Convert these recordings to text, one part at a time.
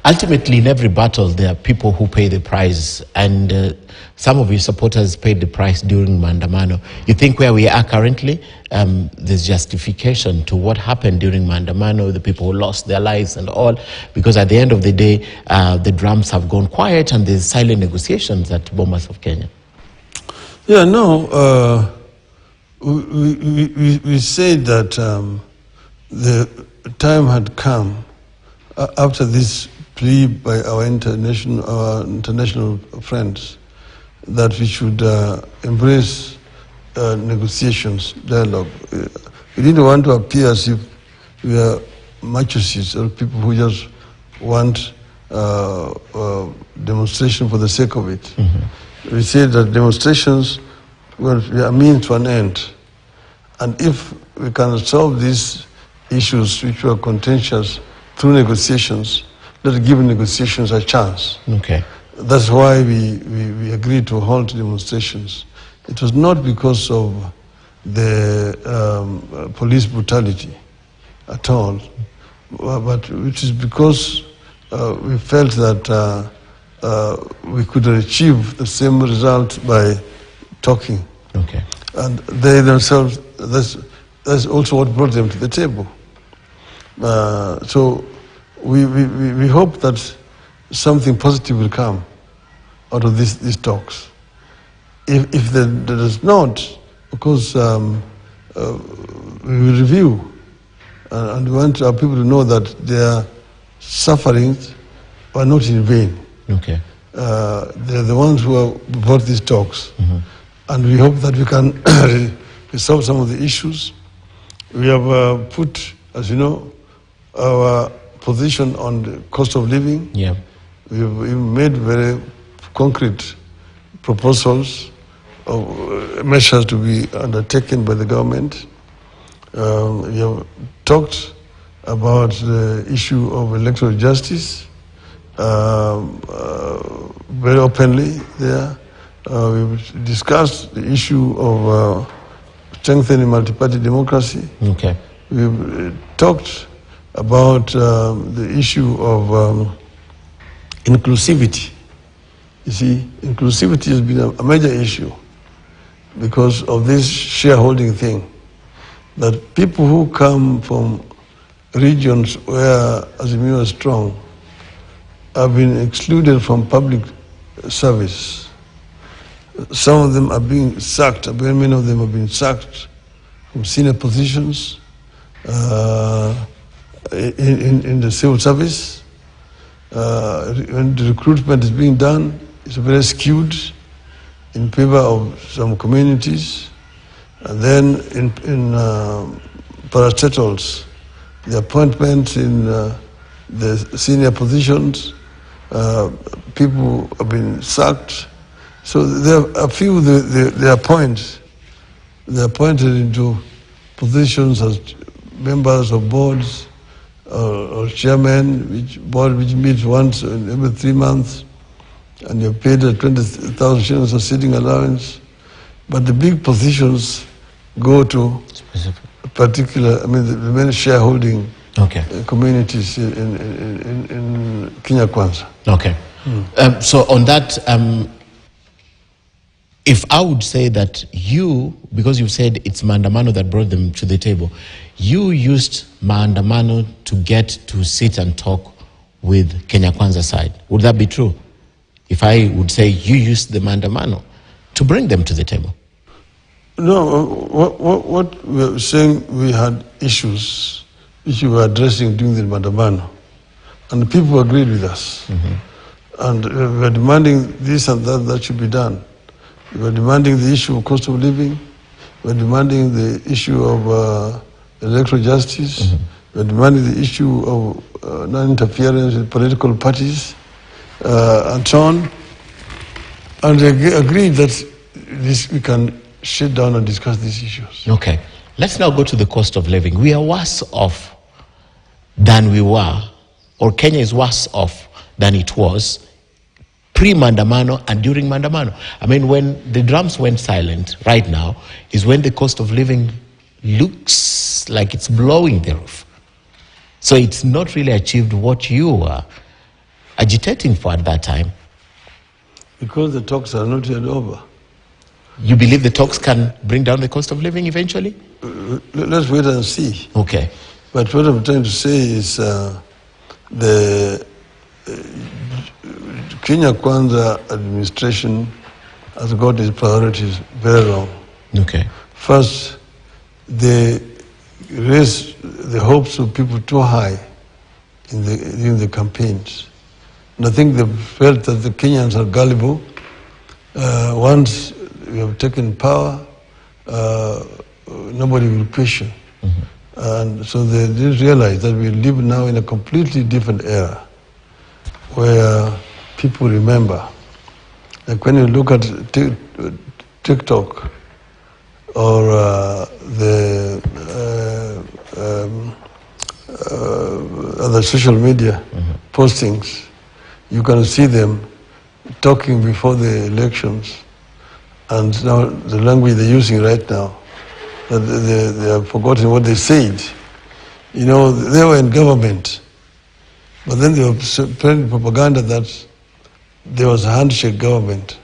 Ultimately, in every battle, there are people who pay the price, and some of your supporters paid the price during Maandamano. You think where we are currently, there's justification to what happened during Maandamano, the people who lost their lives and all, because at the end of the day, the drums have gone quiet and there's silent negotiations at Bomas of Kenya. Yeah, no, we said that the time had come after this plea by our international friends that we should embrace negotiations, dialogue. We didn't want to appear as if we are machoists or people who just want demonstration for the sake of it. Mm-hmm. We said that demonstrations were a means to an end. And if we can solve these issues which were contentious through negotiations, let's give negotiations a chance. Okay. That's why we agreed to halt demonstrations. It was not because of the police brutality at all, but which is because we felt that we could achieve the same result by talking. Okay. And they themselves, that's also what brought them to the table. So we hope that something positive will come out of these talks. If there does not, of course, we will review, and we want our people to know that their sufferings are not in vain. Okay. They're the ones who brought these talks. Mm-hmm. And we hope that we can resolve some of the issues. We have put, as you know, our position on the cost of living. Yeah. We've made very concrete proposals of measures to be undertaken by the government. We have talked about the issue of electoral justice very openly there. We've discussed the issue of strengthening multi-party democracy. Okay. We've talked about the issue of inclusivity. You see, inclusivity has been a major issue because of this shareholding thing, that people who come from regions where Azimio is strong have been excluded from public service. Some of them are being sacked, many of them have been sacked from senior positions in the civil service. When the recruitment is being done, it's very skewed in favor of some communities. And then in parastatals, the appointments in the senior positions, people have been sacked. So there are a few they appointed into positions as members of boards or chairmen, which meets once every 3 months, and you're paid 20,000 shillings of sitting allowance. But the big positions go to particular, the many shareholding communities in Kenya Kwanza. Okay. So on that, if I would say that you, because you said it's Maandamano that brought them to the table, you used Maandamano to get to sit and talk with Kenya Kwanza side. Would that be true? If I would say you used the Maandamano to bring them to the table? No, what we're saying, we had issues which we were addressing during the Maandamano, and the people agreed with us. Mm-hmm. And we were demanding this and that should be done. We were demanding the issue of cost of living. We were demanding the issue of electoral justice. Mm-hmm. We were demanding the issue of non-interference with political parties and so on. And they agreed that we can sit down and discuss these issues. Okay. Let's now go to the cost of living. We are worse off than we were, or Kenya is worse off than it was pre-Maandamano and during Maandamano. When the drums went silent right now is when the cost of living looks like it's blowing the roof. So it's not really achieved what you were agitating for at that time? Because the talks are not yet over. You believe the talks can bring down the cost of living eventually? Let's wait and see. Okay. But what I'm trying to say is the Kenya Kwanza administration has got its priorities very wrong. Okay. First, they raised the hopes of people too high in the campaigns. And I think they felt that the Kenyans are gullible. Once we have taken power, nobody will question. Mm-hmm. And so they didn't realize that we live now in a completely different era where people remember. Like when you look at TikTok or the other social media postings, you can see them talking before the elections, and now the language they're using right now, that they have forgotten what they said. You know, they were in government, but then they were spreading propaganda that there was a handshake government,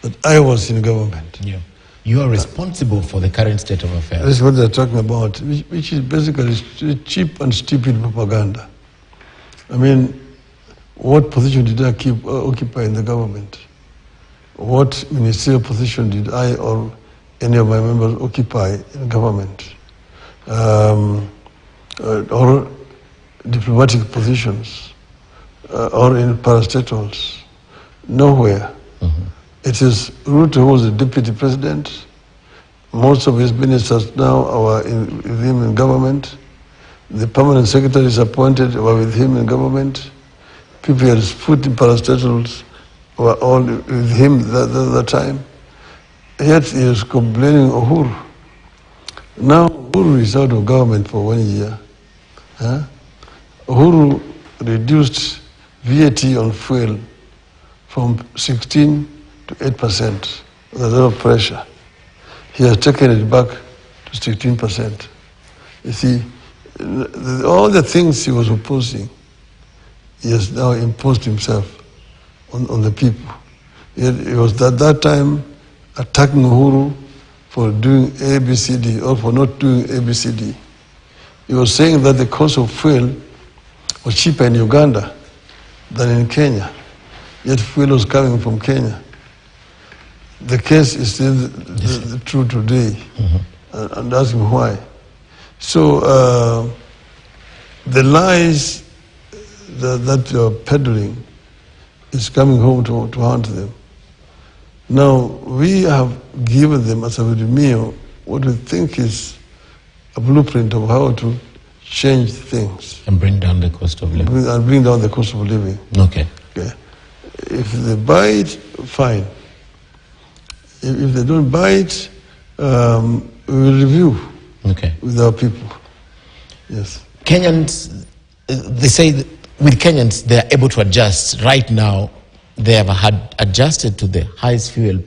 that I was in government. Yeah. You are responsible for the current state of affairs. That's what they're talking about, which is basically cheap and stupid propaganda. I mean, what position did I occupy in the government? What ministerial position did I or any of my members occupy in government? Or diplomatic positions, or in parastatals? Nowhere. Mm-hmm. It is Ruto who was the deputy president. Most of his ministers now are with him in government. The permanent secretaries appointed were with him in government. People he had put in parastatals were all with him at that time. Yet he was complaining Uhuru. Now Uhuru is out of government for 1 year. Huh? Uhuru reduced VAT on fuel from 16 to 8%. There's a lot of pressure. He has taken it back to 16%. You see, all the things he was opposing, he has now imposed himself on the people. He was at that time attacking Uhuru for doing ABCD or for not doing ABCD. He was saying that the cost of fuel was cheaper in Uganda than in Kenya, yet fuel was coming from Kenya. The case is still true today, and ask him why. So the lies that you're peddling is coming home to haunt them. Now, we have given them as Azimio what we think is a blueprint of how to change things. And bring down the cost of living. And bring down the cost of living. Okay. If they buy it, fine. If they don't buy it, we will review with our people. Yes. Kenyans, they say that with Kenyans, they are able to adjust. Right now, they have adjusted to the highest fuel price.